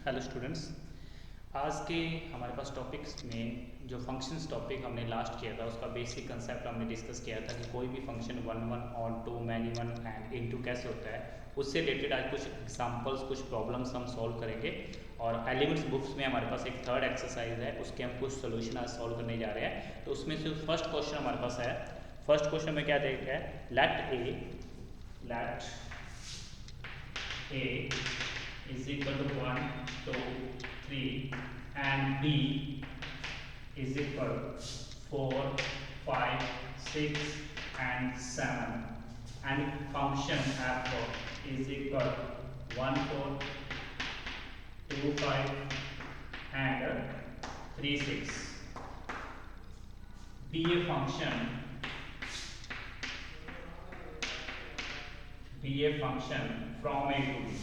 Hello students. आज के हमारे पास टॉपिक्स में जो फंक्शंस टॉपिक हमने लास्ट किया था उसका बेसिक कंसेप्ट हमने डिस्कस किया था कि कोई भी function one one onto many one and into कैसे होता है। उससे रिलेटेड आज कुछ एग्जांपल्स कुछ प्रॉब्लम्स हम सॉल्व करेंगे। और एलिमेंट्स बुक्स में हमारे पास एक थर्ड एक्सरसाइज है, उसके हम कुछ सोल्यूशन आज सॉल्व करने जा रहे हैं। तो उसमें से फर्स्ट क्वेश्चन हमारे पास है। फर्स्ट क्वेश्चन में क्या देखा है, let a is equal to 1, 2, 3 and b is equal to 4, 5, 6 and 7 and function f is equal to 1, 4, 2, 5 and 3, 6. Be a function from a to b.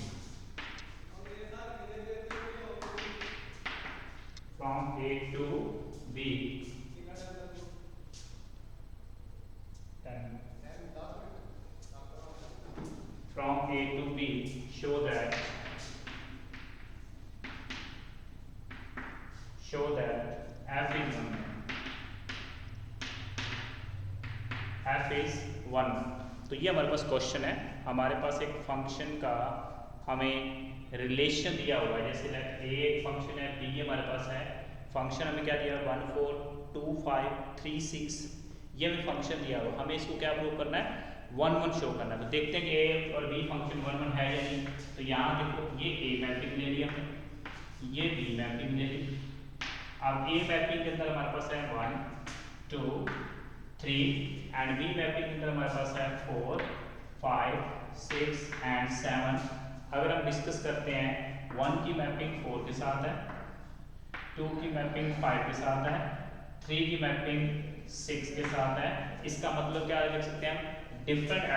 From A to B. Then from A to B, show that f is 1. f is 1. तो ये हमारे पास question है। हमारे पास एक function का हमें relation दिया हुआ है, जैसे ए एक फंक्शन है, बी हमारे पास है। फंक्शन हमें क्या दिया है, 1, 4, 2, 5, 3, 6 ये हमें फंक्शन दिया हुआ। हमें इसको क्या प्रूव करना है, 1, 1 शो करना है। तो देखते हैं कि ए और बी फंक्शन 1, 1 है या नहीं। तो यहाँ देखो, ये ए मैपिंग ले लिया, ये बी मैपिंग ले ली। अब ए मैपिंग के अंदर हमारे पास है 1, 2, 3 एंड बी मैपिंग के अंदर हमारे पास है 4, 5, 6 एंड 7। अगर हम डिस्कस करते हैं, 1 की मैपिंग 4 के साथ है, 2 की मैपिंग 5 के साथ है, 3 की मैपिंग 6 के साथ है। इसका मतलब क्या लिख सकते हैं हम, different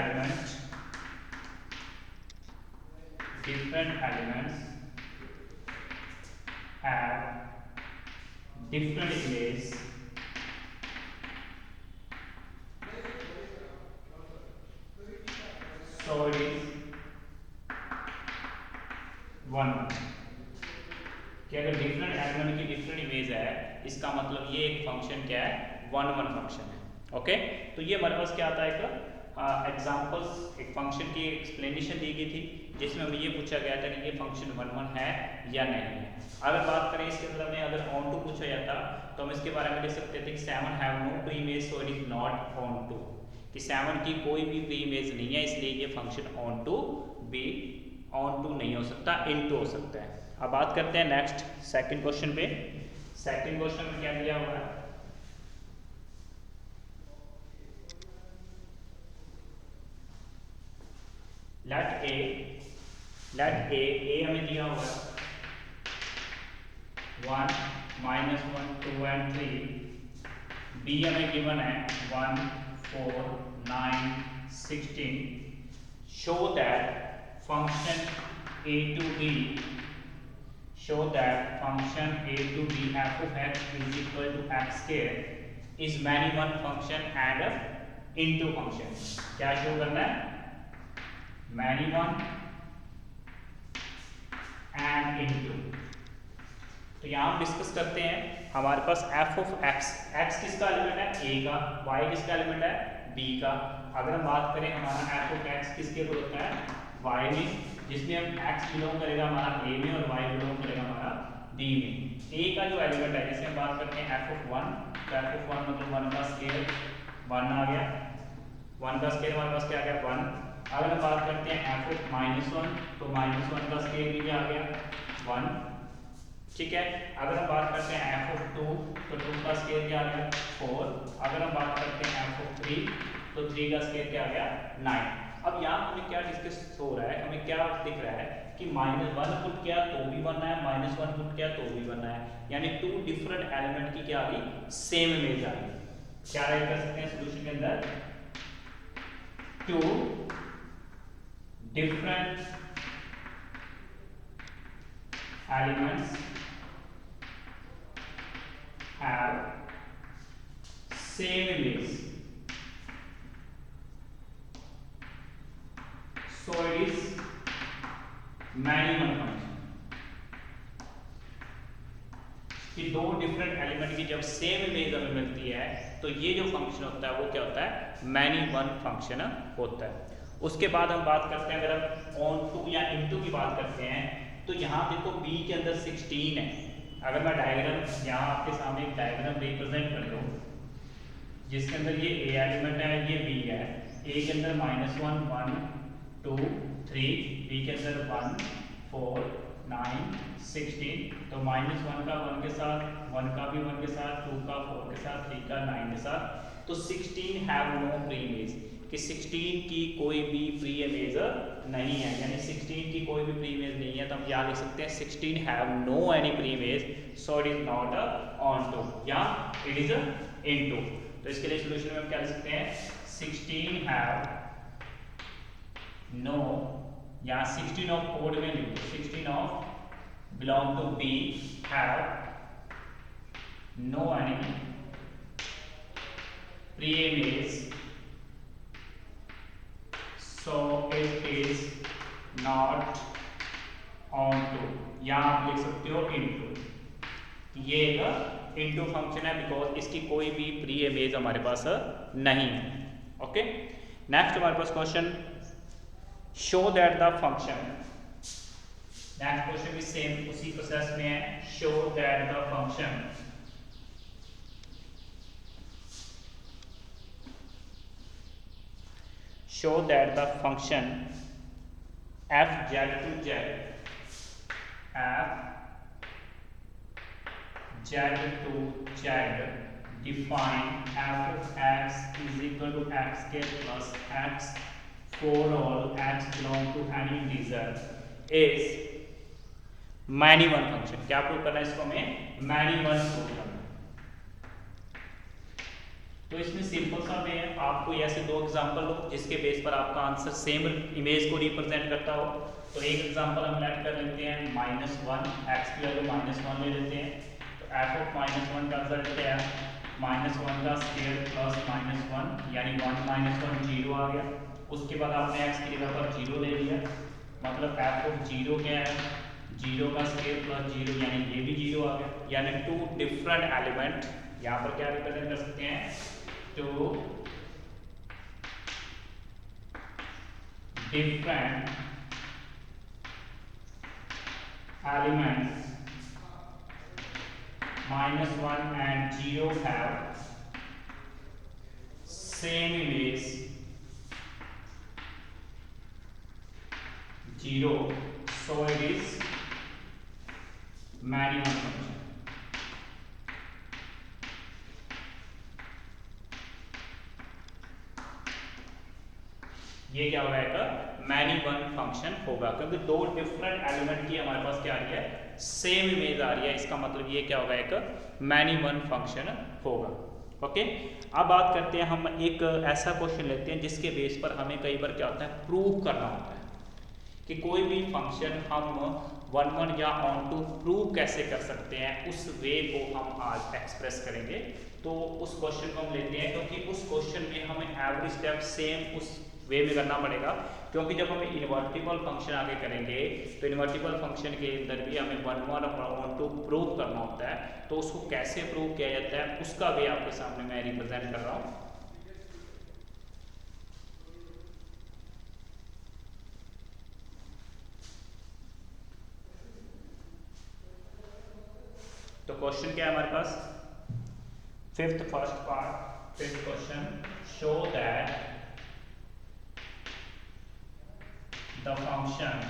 elements have different images so it is 1। कि अगर डिफरेंट एलिमेंट की डिफरेंट इमेज है, इसका मतलब ये एक फंक्शन क्या है, 1, 1 फंक्शन है। ओके, तो ये हमारे पास क्या आता है, एक एग्जांपल्स, एक फंक्शन की एक्सप्लेनेशन दी गई थी जिसमें हमें ये पूछा गया था कि ये फंक्शन 1, 1 है या नहीं है। अगर बात करें इसके अंदर में, अगर ऑन टू पूछा जाता तो हम इसके बारे में लिख सकते थे कि 7 have no pre image so it is not onto, कि 7 की कोई भी प्री इमेज नहीं है, इसलिए ये फंक्शन ऑन टू नहीं हो सकता, इनटू हो सकता है। अब बात करते हैं नेक्स्ट सेकंड क्वेश्चन पे। सेकंड क्वेश्चन में क्या दिया हुआ है, लेट ए हमें दिया हुआ है 1, -1, 2 एंड 3। बी हमें गिवन है 1, 4, 9, 16। Show that function a to b f of x is equal to x square is many one function and into function। क्या शो करना है, many one and into। तो यहाँ हम डिस्कस करते हैं, हमारे पास f of x, x किसका एलिमेंट है, a का, y किसका एलिमेंट है, b का। अगर हम बात करें हमारा f of x किसके ऊपर होता है, y में, जिसमें हम x बिलोंग करेगा हमारा a में और y बिलोंग करेगा हमारा b में। a का जो एलिमेंट है, जैसे हम बात करते हैं f of 1, तो f of 1 मतलब 1 का स्केयर 1 आ गया, 1 का स्केयर हमारे पास क्या आ गया 1। अगर हम बात करते हैं f of -1, तो -1 का स्केयर भी आ गया 1, ठीक है। अगर हम बात करते हैं f of 2, तो 2 का स्केयर क्या आ गया 4। अगर हम बात करते हैं f of 3, तो 3 का स्केयर क्या आ गया 9। अब यहाँ हमें क्या डिस्कस हो रहा है, हमें क्या दिख रहा है कि -1 पुट किया तो भी 1 है, -1 पुट किया तो भी 1 है, यानी 2 डिफरेंट एलिमेंट की क्या आ गई, सेम इमेज आ गई। क्या राइट कर सकते हैं सॉल्यूशन के अंदर, 2 different elements have same image so it is many one function। कि दो डिफरेंट एलिमेंट की जब सेम इमेज हमें मिलती है तो ये जो फंक्शन होता है वो क्या होता है, मैनी वन फंक्शन होता है। उसके बाद हम बात करते हैं, अगर हम ऑन टू या इनटू की बात करते हैं तो यहाँ देखो b के अंदर 16 है। अगर मैं डायग्राम यहाँ आपके सामने एक डायग्राम रिप्रेजेंट कर दूँ जिसके अंदर ये a एलिमेंट है, ये b है, a के अंदर -1 1 2 3, b के अंदर 1 4 9 16, तो -1 का 1 के साथ, 1 का भी 1 के साथ, 2 का 4 के साथ, 3 का 9 के साथ, तो 16 हैव नो प्री इमेज, कि 16 की कोई भी प्री इमेज नहीं है, यानी 16 की कोई भी प्री इमेज नहीं है, तो हम यहाँ लिख सकते हैं 16 have no any pre image, so it is not onto या इट इज इनटू। तो इसके लिए सॉल्यूशन में हम क्या लिख सकते हैं, 16 हैव नो, यहाँ 16 ऑफ कोड में लिखो, 16 of belong to be have no any pre image, so it is not on to, यहाँ आप लिख सकते हो into, ये एक into फंक्शन है बिकॉज इसकी कोई भी प्री इमेज हमारे पास नहीं है। ओके, नेक्स्ट हमारे पास question, show that the function, next question भी सेम उसी प्रोसेस में है, show that the function show that the function f z to z, f z to z define f of x is equal to x square plus x for all x belong to any integer is many one function। क्या prove करना है इसको हमें, many one prove करना है। तो इसमें simple सा वे है, आपको ऐसे दो एग्जांपल लो जिसके बेस पर आपका आंसर सेम इमेज को रिप्रेजेंट करता हो। तो एक एग्जांपल हम लेट कर लेते हैं -1, x की वैल्यू -1 ले लेते हैं, तो f ऑफ -1 का रिजल्ट क्या है, -1 का स्क्वायर प्लस -1 यानी 1 -1 0 आ गया। उसके बाद आपने x की जगह पर 0 ले लिया, मतलब f ऑफ 0 क्या है, 0 का स्क्वायर प्लस 0 यानी ये भी 0 आ गया, यानी टू डिफरेंट एलिमेंट यहाँ पर क्या रिप्रेजेंट कर सकते हैं, to different elements -1 and 0 have same image 0, so it is many one function। ये क्या होगा, एक मैनी वन फंक्शन होगा, क्योंकि दो डिफरेंट एलिमेंट की हमारे पास क्या आ रही है, सेम इमेज आ रही है, इसका मतलब ये क्या होगा, एक मैनी वन फंक्शन होगा। ओके, अब बात करते हैं, हम एक ऐसा क्वेश्चन लेते हैं जिसके बेस पर हमें कई बार क्या होता है, प्रूव करना होता है कि कोई भी फंक्शन हम 1 या ऑन टू प्रूव कैसे कर सकते हैं, उस वे को हम आज एक्सप्रेस करेंगे। तो उस क्वेश्चन को हम लेते हैं, क्योंकि उस क्वेश्चन में हमें एवरी स्टेप सेम उस वे में करना पड़ेगा, क्योंकि जब हम इन्वर्टिबल फंक्शन आगे करेंगे तो इन्वर्टिबल फंक्शन के अंदर भी हमें 1 और ऑन टू प्रूव करना होता है। तो उसको कैसे प्रूव किया जाता है उसका वे आपके सामने मैं रिप्रेजेंट कर रहा हूँ। तो क्वेश्चन क्या है हमारे पास, fifth question, show that the function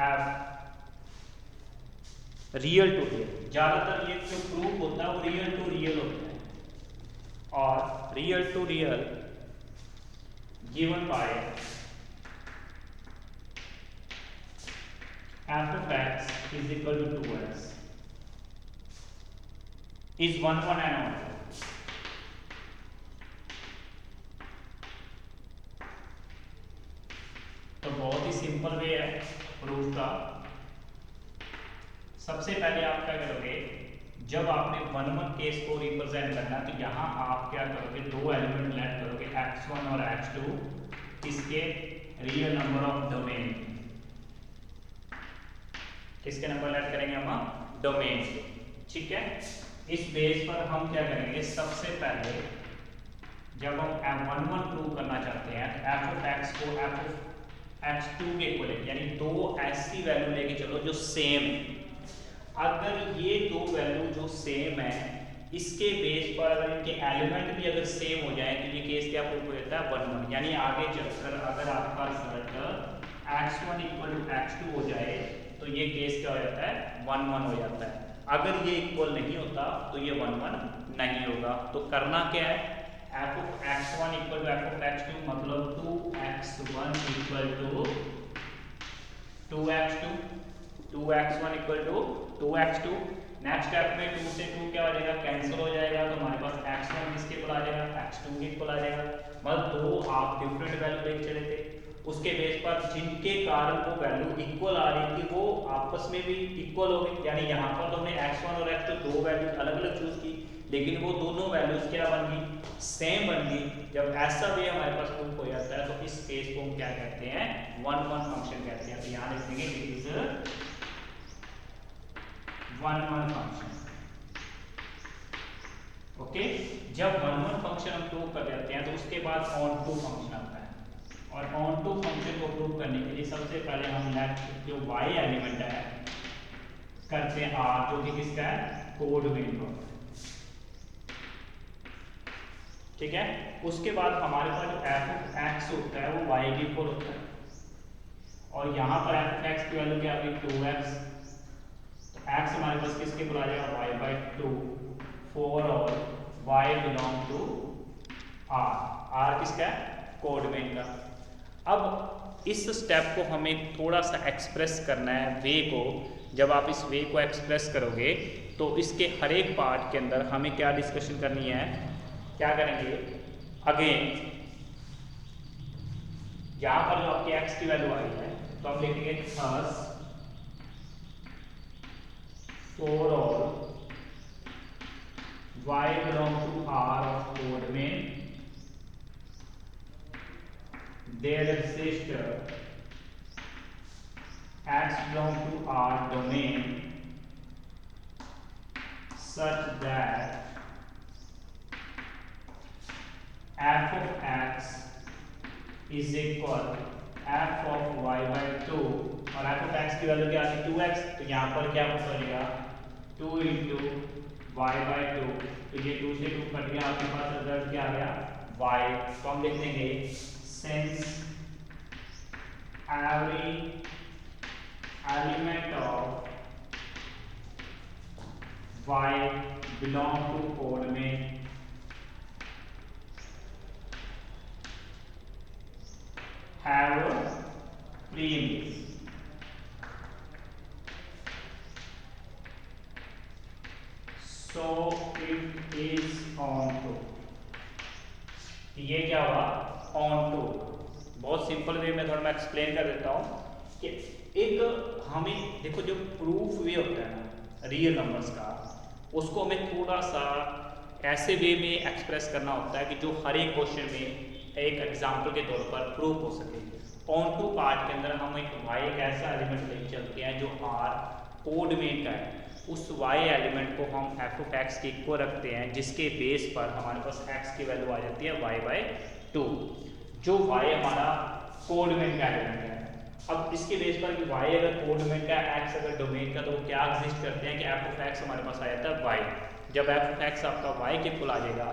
f real to real, ज्यादातर ये जो प्रूफ होता है वो रियल टू रियल होता है, और real to real given by f of x is equal to 2x is 1 and on। तो बहुत ही सिंपल वे है प्रूफ का। सबसे पहले आप क्या करोगे, जब आपने 1 केस को रिप्रेजेंट करना तो यहाँ आप क्या करोगे, दो एलिमेंट लेट करोगे x1 और x2, इसके रियल नंबर ऑफ डोमेन, किसके नंबर ऐड करेंगे हम? डोमेन के। ठीक है, इस बेस पर हम क्या करेंगे, सबसे पहले जब हम M11 प्रूव करना चाहते हैं f ऑफ x को f ऑफ x2 के इक्वल है, यानी दो ऐसी वैल्यू लेके चलो जो सेम है। अगर ये दो वैल्यू जो सेम है, इसके बेस पर अगर इनके एलिमेंट भी अगर सेम हो जाए तो ये केस क्या प्रूव हो जाता है? 1 1। यानी आगे चलकर अगर आपका result x1 equal to x2 हो जाए तो ये केस क्या हो जाता है? 1 1 हो जाता है। अगर ये इक्वल नहीं होता तो ये 1 1 नहीं होगा। तो करना क्या है, f of x1 equal to f of x2 मतलब 2x1 equal to 2x2, 2x1 equal to 2x2। Next step में 2 से 2 क्या हो जाएगा? कैंसिल हो जाएगा, तो हमारे पास x1 किसके इक्वल आ जाएगा? x2 के इक्वल आ जाएगा। मतलब दो आप डिफरेंट वैल्यू लेके चले थे, उसके बेस पर जिनके कारण वो वैल्यू इक्वल आ रही थी वो आपस में भी इक्वल हो गई। यानी यहाँ पर तो हमने x1 और x2 दो वैल्यू अलग अलग चूज की, लेकिन वो दोनों वैल्यूज क्या बन गई? सेम बन गई। जब ऐसा भी हमारे पास प्रूफ हो जाता है तो इस केस को हम क्या कहते हैं? 1 1 फंक्शन कहते हैं। तो यहाँ लिख देंगे इट इज 1 1 फंक्शन। ओके, जब 1 1 फंक्शन हम प्रूव कर देते हैं तो उसके बाद ऑन टू फंक्शन आता है। और ऑन टू फंक्शन को प्रूव करने के लिए सबसे पहले हम लेफ्ट जो y एलिमेंट है करते हैं r, जो कि किसका है? कोडमेन का। ठीक है, उसके बाद हमारे पास जो f ऑफ x होता है वो y के इक्वल होता है, और यहाँ पर f ऑफ x की वैल्यू क्या आ गई? 2x। तो x हमारे पास किसके इक्वल आ जाएगा? y/2 फॉर और y belong to r। r किसका है? कोडमेन का। अब इस स्टेप को हमें थोड़ा सा एक्सप्रेस करना है, वे को। जब आप इस वे को एक्सप्रेस करोगे तो इसके हर एक पार्ट के अंदर हमें क्या डिस्कशन करनी है? क्या करेंगे? अगेन यहाँ पर जो आपकी x की वैल्यू आई है तो हम लिखेंगे thus for all y belong to r of codomain there exists x belong to R domain such that f of x is equal f of y/2, और f of x की value क्या आती है? 2x। तो यहाँ पर क्या बनेगा? 2 इंटू y/2। तो ये 2 से 2 कट गया, आपके पास रिजल्ट क्या आ गया? y। तो हम लिख देंगे since every element of y belong to coordinate have preimage, so it is on to। ये क्या हुआ? Onto. बहुत सिंपल वे में थोड़ा मैं एक्सप्लेन कर देता हूँ कि एक हमें देखो जो प्रूफ वे होता है ना रियल नंबर्स का, उसको हमें थोड़ा सा ऐसे वे में एक्सप्रेस करना होता है कि जो हर एक क्वेश्चन में एक एग्जाम्पल के तौर पर प्रूफ हो सके। ऑन टू पार्ट के अंदर हम एक y एक ऐसा एलिमेंट लेके चलते हैं जो r कोडमेन का है। उस y एलिमेंट को हम f ऑफ x के इक्वल रखते हैं, जिसके बेस पर हमारे पास x की वैल्यू आ जाती है y/2, जो y हमारा कोडमेन का एलिमेंट है। अब इसके बेस पर कि y अगर कोडमेन का, x अगर डोमेन का, तो वो क्या एग्जिस्ट करते हैं कि f ऑफ x हमारे पास आ जाता है y। जब f ऑफ x आपका y के इक्वल आ जाएगा,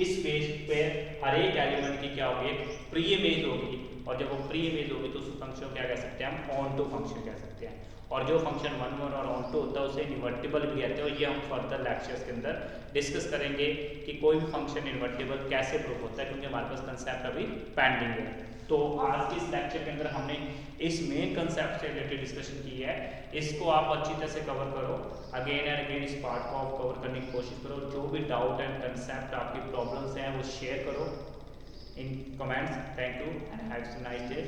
इस बेस पे हर एक एलिमेंट की क्या होगी? प्री इमेज होगी, और जब वो प्री इमेज होगी तो उस फंक्शन को क्या कह सकते हैं? हम ऑन टू फंक्शन कह सकते हैं। और जो फंक्शन 1 1 और ऑन टू होता है उसे इन्वर्टिबल भी कहते हैं, और ये हम फर्दर लेक्चर्स के अंदर डिस्कस करेंगे कि कोई भी फंक्शन इन्वर्टिबल कैसे प्रूफ होता है, क्योंकि हमारे पास कंसेप्ट अभी पेंडिंग है। तो आज के इस लेक्चर के अंदर हमने इस मेन कंसेप्ट से रिलेटेड डिस्कशन की है। इसको आप अच्छी तरह से कवर करो, अगेन एंड अगेन इस पार्ट को आप कवर करने की कोशिश करो। जो भी डाउट एंड कंसेप्ट आपकी प्रॉब्लम्स हैं वो शेयर करो इन comments. Thank you and have a nice day.